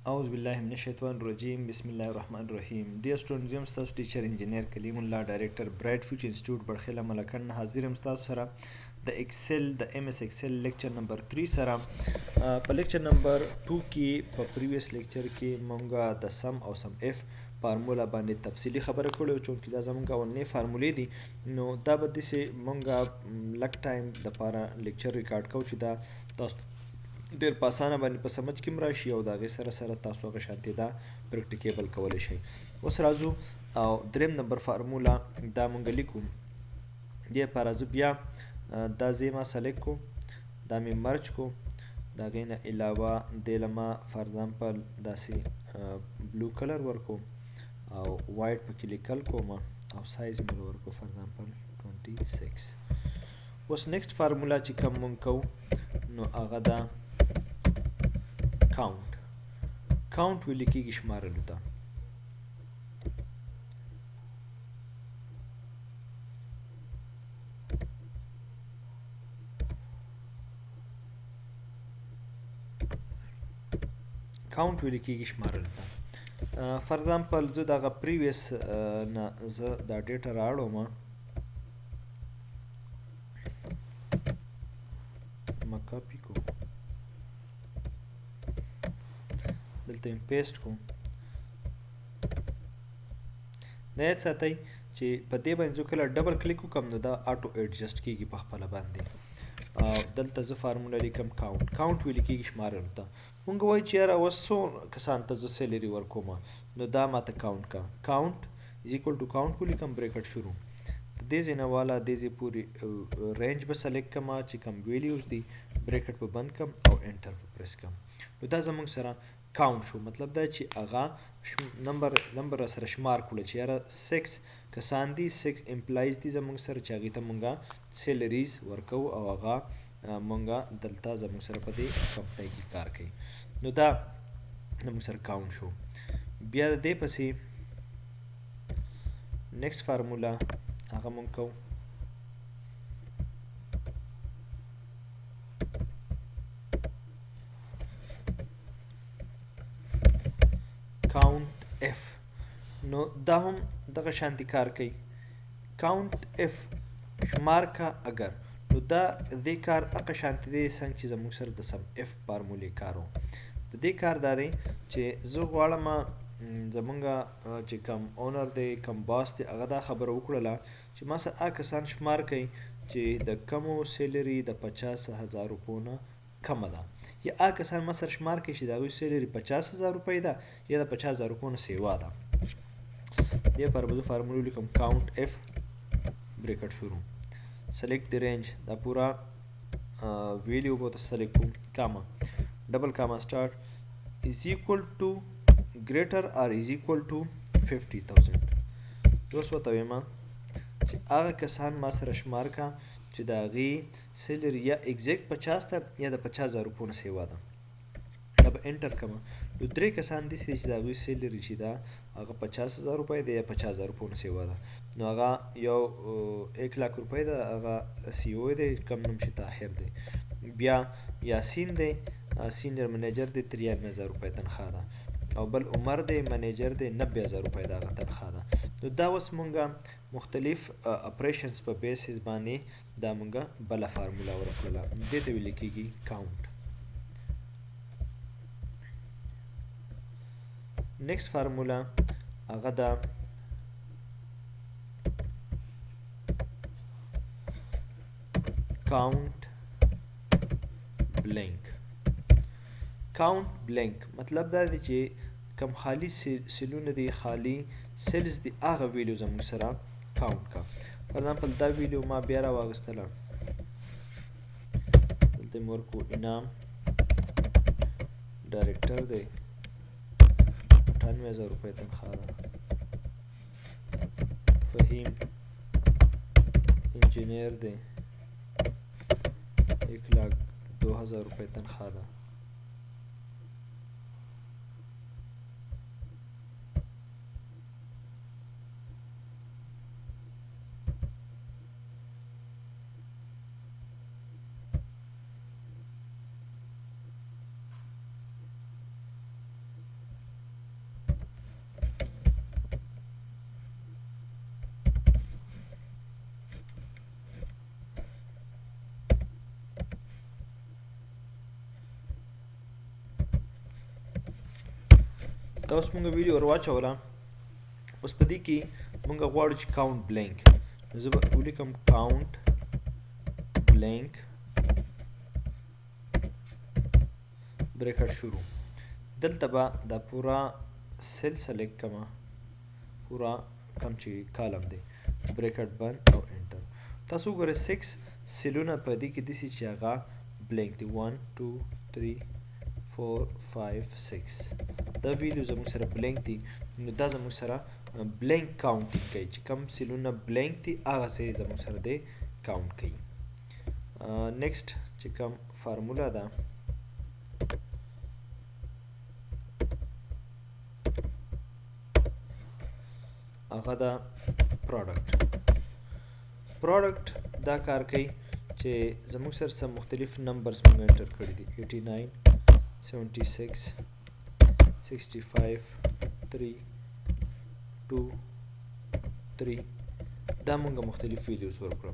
أعوذ بالله من الشیطان الرجیم بسم الله الرحمن الرحیم. Dear students, یم ستاسو ټیچر انجینیر کلیم الله ډایرکټر برایټ فیوچر انسټیټیوټ بړخیله ملکن حاضر یم ستاسو سره د ایکسل د ایم اس ایکسل لیکچر نمبر 3 سره. په لیکچر نمبر 2 کې په پریویس لیکچر کې مونږه د سم او سم اف فارمولا باندې تفصیلی خبره کړې، چونکې دا زمونږ اولنۍ فارمولې دي، نو دا به داسې مونږه لږ ټایم دپاره لیکچر ریکارډ کوو چې دا تاسو ډېر په اسانه باندې په سمج کې هم راشي او د هغې سره سره تاسو هغه شانتې دا پریکټیکیبل کولی شئ. اوس راځو او دریم نمبر فارمولا دا مونږ لیکو. دې لپاره زه بیا دا ځای ما سلیکټ کو، دا مې مرج کو، د هغې نه علاوه دې له ما فار اگزامپل داسې بلو کلر ورکو او وایټ پکې لیکل کوم او سایز مې ورکو فار اگزامپل 26. اوس نیکسټ فارمولا چې کوم مونږ کوو نو هغه ده count. count ویل کېږي شمارلو ته. count ویل کېږي شمارلو ته. فار اگزامپل زه دغه پریویس نه زه دا ډیټا راوړم، ما کاپي کو، دلته یې پیسټ کو. دا یاد ساتئ چې په دې باندې زه کله ډبل کلیک وکړم نو دا آټو ایډجسټ کېږي په خپله باندې. دلته زه فارموله لیکم کاونټ. کاونټ ویل کېږي شمارلو ته. مونږ وایو چې یاره اوس څو کسانو ته زه سیلري ورکوم، نو دا ماته کاونټ کا. کاونټ از ایکول ټو کاونټ ولیکم بریکټ شروع. د دې ځای نه والا دې ځای پورې رینج به سلیکټ کړم چې کوم ویلیوز دي، بریکټ به بند کړم او انټر به پریس کړم. نو دا زموږ سره کاونټ شو. مطلب دا چې هغه نمبر سره شمار کړو چې یاره 6 کسان دي، 6 امپلایز دي زموږ سره چې هغې ته مونږه سیلریز ورکو او هغه مونږه دلته زموږ سره په دې کمپنۍ کې کار کوي. نو دا زموږ سره کاونټ شو. بیا د دې پسې نیکسټ فارمولا هغه مونږ کوو count f. نو دا هم دغه شانتي کار کوي. count f شمار کا اگر، نو دا دې کار هغه شانتي دی څنګه چې زموږ سره د سم اف فارمولې کار و. د دې کار دا دی چې زه غواړم زمونږ چې کم اونر دی کم باس دی هغه دا خبره وکړله چې ما سره هغه کسان شمار کوي چې د کمو سیلري د 50,000 روپو نه کمه ده، یا هغه کسان ما سره شمار کوي چې د هغوی سیلري 50,000 روپۍ ده یا د 50,000 روپو نه سیوا ده. دې لپاره به زه فارموله ولیکم count f بریکټ شروع، select the range، دا پورا ویلیو به ورته سلیکټ کوم، کاما ډبل کاما start is equal to greater or is equal to 50,000. اوس ورته وایم چې هغه کسان ما سره شمار کا چې د هغې سیلري یا اگزیکټ 50 ده یا د 50,000 روپو نه سیوا ده. دا به انټر کړم. نو درې کسان داسې چې د هغوی سیلري چې ده هغه 50,000 روپۍ ده یا 50,000 روپو نه سیوا ده. نو هغه یو 1,00,000 روپۍ ده، هغه سی او دی، کم نوم چې طاهر دی. بیا یاسین دی، سینیر منیجر دی، 93,000 روپۍ تنخواه ده، او بل عمر دی منیجر دی، 90,000 روپۍ د هغه تنخواه ده. نو دا اوس مونږه مختلف اپریشنز په بیسز باندې دا مونږه بله فارموله ورکړله، دې ته ویل کېږي کاونټ. نیکسټ فارموله هغه ده count blank. count blank مطلب دا دی چې کم خالی سیلونه دی، خالی سیلز دی، هغه ویلیو زموږ سره کاونټ کا. فار ایگزامپل دا ویلیو ما بیا راواغستله، دلته مې ورکو انعام ډایرکټر دی، 98,000 روپۍ تنخواه ده. فهیم انجینیر دی، 1,02,000 روپۍ تنخواه ده. دا اوس مونږ ویډیو ور واچوله. اوس په دې کې مونږ غواړو چې کاونټ بلینک، نو زه به ولیکم کاونټ بلینک بریکټ شروع. دلته به دا پورا سیل سلیکټ کما، پورا کم چې کالم دی، بریکټ بند او انټر. تاسو وګورئ 6 سیلونه په دې کې داسې چې هغه بلینک دی. 1 2 3 4 5 6 دا ویلیو زموږ سره بلینک دی. نو دا زموږ سره بلینک کاونټینګ کوي چې کم سیلونه بلینک دي هغه څه زموږ سره دی کاونټ کوي. نیکسټ چې کم فارمولا ده هغه ده پروډکټ. دا کار کوي چې زموږ سره څه مختلف نمبرز موږ انټر کړي دي 89 76 65 3 2 3 دا موږ مختلف ویلیوز ورکړو.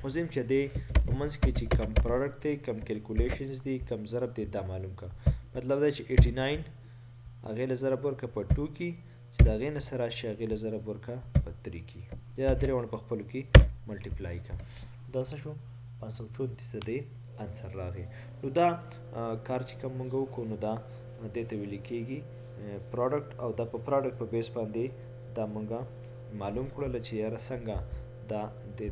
اوس زم چې دی په منځ کې چې کم پروډکټ دی، کم کیلکولیشنز دي، کم ضرب دی، دا معلوم کا. مطلب دا چې 89 هغې له ضرب ورکه په 2 کې، چې د هغې نه څه راشي هغې له ضرب ورکه په 3 کې، یا درې واړه په خپلو کې ملټیپلای کا. دا څه شو 534 د دې انسر راغی. نو دا کار چې کوم موږ وکړو نو دا دې ته ویل کېږي پروډکټ، او دا په پروډکټ په بیس باندې دا موږ معلوم کړل چې یاره څنګه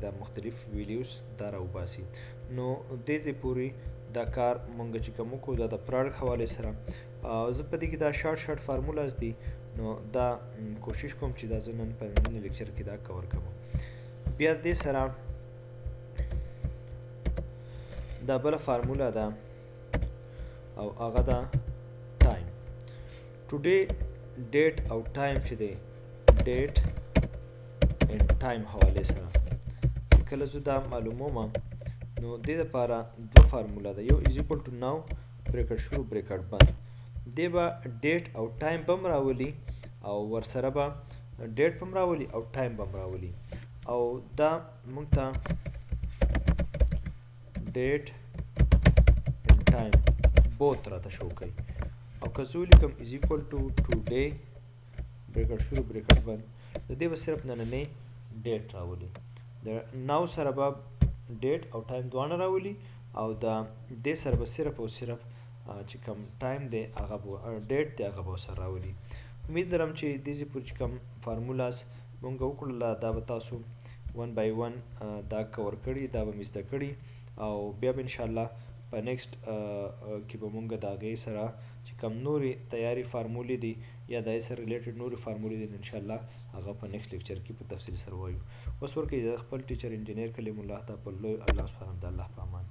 دا مختلف ویلیوز دا راوباسي. نو دې پورې دا کار موږ چې کوم وکړو دا د پروډکټ حوالې سره. زه په دې کې دا شارټ فارمولاز دي، نو دا کوشش کوم چې دا زه نن په نن لیکچر کې دا کور کوم. بیا دې سره دا بل فارمولا ده او هغه ده ټایم. ټوډے ډیټ او ټایم چې دی ډیټ اینڈ ټایم حواله سره کله زه دا معلوموم نو د دې لپاره دوه فارمولا ده. یو از ایکوال ټو ناو بریکټ شروع بریکټ بند. دی به ډیټ او ټایم بم راولي او ورسره به ډیټ بم راولي او ټایم بم راولي، او دا موږ ته ډیټ اینڈ ټایم بوت راته شو کوي. او که زه ولیکم از ایکوال ټو ټوډے بریکټ شروع بریکټ بند، د دې به صرف نننی ډیټ راولي، د ناو سره به ډیټ او ټایم دواړه راولي، او د دې سره به صرف او صرف چې کوم ټایم دی هغه به ډیټ دی هغه به سره راولي. امید لرم چې دې پورې چې کوم فارمولاز مونږ وکړله دا به تاسو 1 by 1 دا کور کړي، دا به مې زده کړي، او بیا به انشاءالله په نیکسټ کې به مونږ د هغې سره چې کوم نورې تیاري فارمولې دي یا د هغې سره ریلیټډ نورې فارمولې دي انشاءالله هغه په نیکسټ لیکچر کې په تفصیل سره وایو. اوس ورکوي د خپل ټیچر انجینیر کلیم الله ته په لوی الله سبحانه د الله په امان.